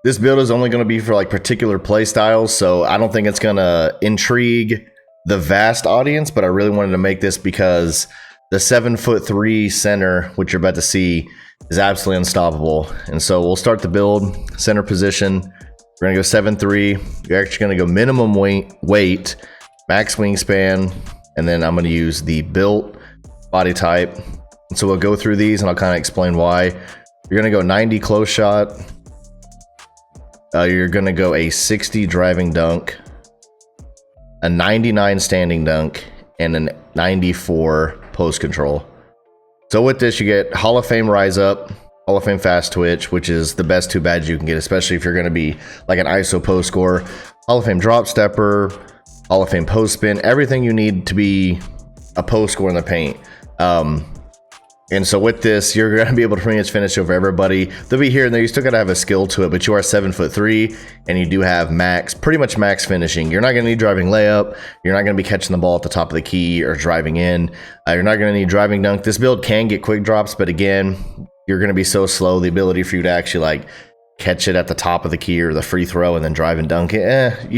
This build is only going to be for like particular play styles, so I don't think it's going to intrigue the vast audience, but I really wanted to make this because the 7'3" center, which you're about to see, is absolutely unstoppable. And so we'll start the build, center position. We're going to go 7'3". You're actually going to go minimum weight, max wingspan, and then I'm going to use the built body type. And so we'll go through these and I'll kind of explain why. You're going to go 90 close shot. You're going to go a 60 driving dunk, a 99 standing dunk, and a 94 post control. So with this, you get Hall of Fame rise up, Hall of Fame fast twitch, which is the best 2 badges you can get, especially if you're going to be like an ISO post scorer. Hall of Fame drop stepper, Hall of Fame post spin, everything you need to be a post scorer in the paint. And so with this, you're going to be able to pretty much finish over everybody. They'll be here and there. You still got to have a skill to it, but you are 7'3", and you do have pretty much max finishing. You're not going to need driving layup. You're not going to be catching the ball at the top of the key or driving in. You're not going to need driving dunk. This build can get quick drops, but again, you're going to be so slow. The ability for you to actually like catch it at the top of the key or the free throw and then drive and dunk it,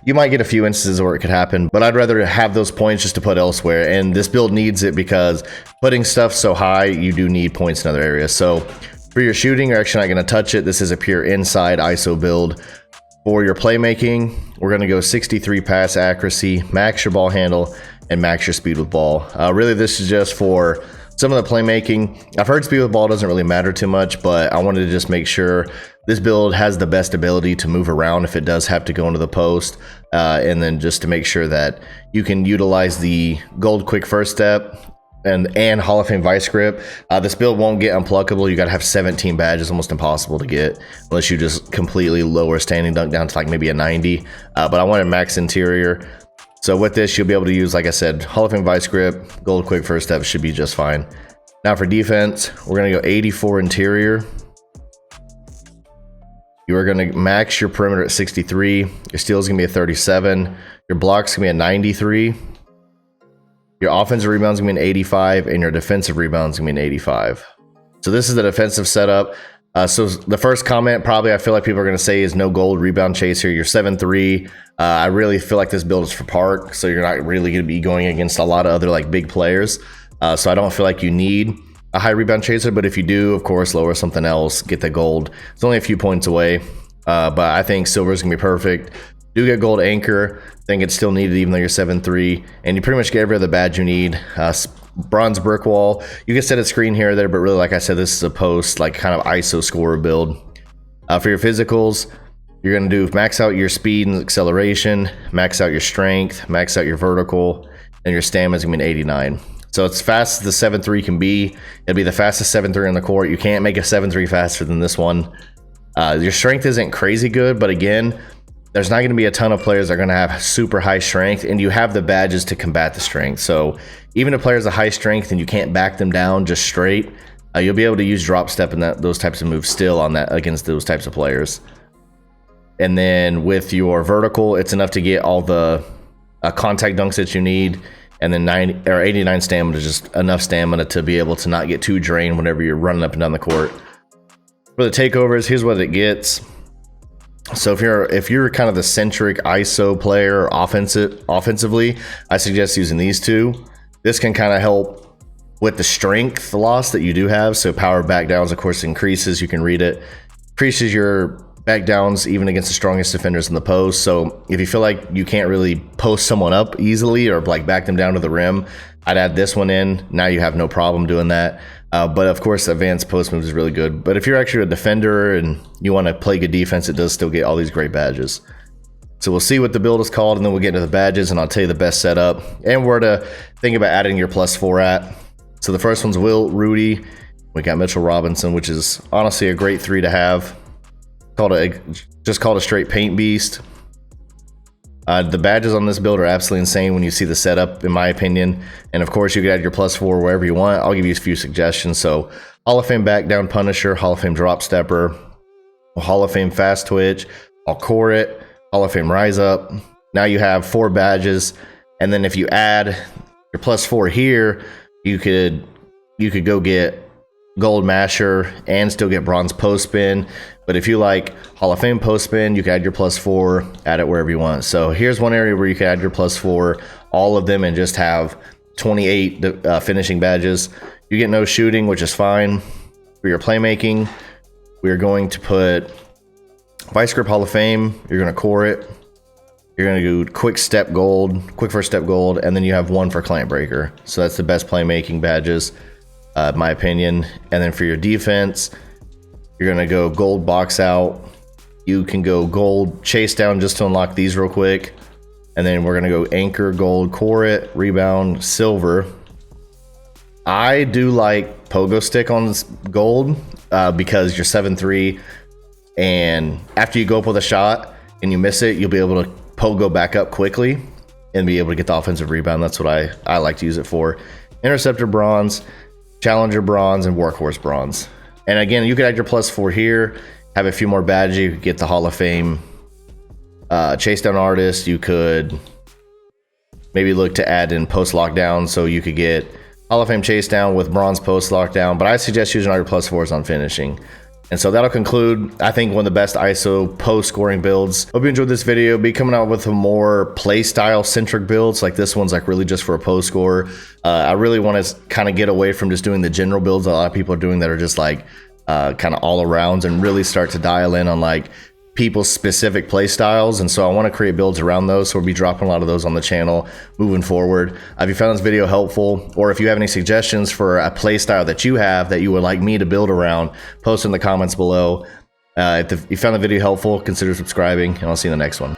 you might get a few instances where it could happen, but I'd rather have those points just to put elsewhere. And this build needs it because putting stuff so high, you do need points in other areas. So for your shooting, you're actually not going to touch it. This is a pure inside ISO build. For your playmaking, we're going to go 63 pass accuracy, max your ball handle, and max your speed with ball. Really, this is just for some of the playmaking. I've heard speed with ball doesn't really matter too much, but I wanted to just make sure this build has the best ability to move around if it does have to go into the post, and then just to make sure that you can utilize the gold quick first step and Hall of Fame vice grip. This build won't get unpluckable. You got to have 17 badges, almost impossible to get unless you just completely lower standing dunk down to like maybe a 90. But I wanted max interior. So with this, you'll be able to use, like I said, Hall of Fame vice grip, gold quick first step should be just fine. Now for defense, we're going to go 84 interior. You are going to max your perimeter at 63. Your steal is going to be a 37. Your block's going to be a 93. Your offensive rebounds going to be an 85, and your defensive rebounds going to be an 85. So this is the defensive setup. So the first comment probably I feel like people are going to say is no gold rebound chaser. You're 7'3". I really feel like this build is for park, so you're not really going to be going against a lot of other like big players. So I don't feel like you need a high rebound chaser, but if you do, of course, lower something else, get the gold. It's only a few points away, but I think silver is going to be perfect. Do get gold anchor. I think it's still needed even though you're 7'3", and you pretty much get every other badge you need. Bronze brick wall. You can set a screen here or there, but really, like I said, this is a post, like kind of ISO scorer build. For your physicals, you're going to do max out your speed and acceleration, max out your strength, max out your vertical, and your stamina is going to be an 89. So it's fast as the 7'3" can be. It'll be the fastest 7'3" on the court. You can't make a 7'3" faster than this one. Your strength isn't crazy good, but again, there's not going to be a ton of players that are going to have super high strength, and you have the badges to combat the strength. So even if players are high strength and you can't back them down just straight, you'll be able to use drop step and those types of moves still on that against those types of players. And then with your vertical, it's enough to get all the contact dunks that you need. And then 90 or 89 stamina is just enough stamina to be able to not get too drained whenever you're running up and down the court. For the takeovers, here's what it gets. So if you're kind of the centric ISO player offensively, I suggest using these two. This can kind of help with the strength loss that you do have. So power back downs, of course, increases. You can read it. Increases your back downs even against the strongest defenders in the post. So if you feel like you can't really post someone up easily or like back them down to the rim, I'd add this one in. Now you have no problem doing that. But of course, advanced post moves is really good. But if you're actually a defender and you want to play good defense, it does still get all these great badges. So we'll see what the build is called, and then we'll get into the badges, and I'll tell you the best setup and where to think about adding your +4 at. So the first one's Will Rudy. We got Mitchell Robinson, which is honestly a great 3 to have. Just called a straight paint beast. The badges on this build are absolutely insane when you see the setup, in my opinion. And of course, you can add your +4 wherever you want. I'll give you a few suggestions. So Hall of Fame back down punisher, Hall of Fame drop stepper, Hall of Fame fast twitch, I'll core it, Hall of Fame rise up. Now you have 4 badges. And then if you add your +4 here, you could go get gold masher and still get bronze post spin. But if you like Hall of Fame post spin, you can add your +4, add it wherever you want. So here's one area where you can add your +4, all of them, and just have 28 finishing badges. You get no shooting, which is fine. For your playmaking, we're going to put Vice Grip Hall of Fame. You're going to core it. You're going to do quick first step gold, and then you have one for client breaker. So that's the best playmaking badges, in my opinion. And then for your defense, you're going to go gold box out. You can go gold chase down just to unlock these real quick. And then we're going to go anchor, gold, core it, rebound, silver. I do like pogo stick on this gold because you're 7-3. And after you go up with a shot and you miss it, you'll be able to pogo back up quickly and be able to get the offensive rebound. That's what I like to use it for. Interceptor bronze, challenger bronze, and workhorse bronze. And again, you could add your +4 here, have a few more badges. You could get the Hall of Fame chase down artist. You could maybe look to add in post lockdown, so you could get Hall of Fame chase down with bronze post lockdown. But I suggest using all your +4s on finishing. And so that'll conclude, I think, one of the best ISO post scoring builds. Hope you enjoyed this video. Be coming out with a more play style centric builds. Like this one's like really just for a post score. I really want to kind of get away from just doing the general builds a lot of people are doing that are just like kind of all arounds, and really start to dial in on like people's specific play styles. And so I want to create builds around those, so we'll be dropping a lot of those on the channel moving forward. If you found this video helpful, or if you have any suggestions for a play style that you have that you would like me to build around, post in the comments below. If you found the video helpful, consider subscribing, and I'll see you in the next one.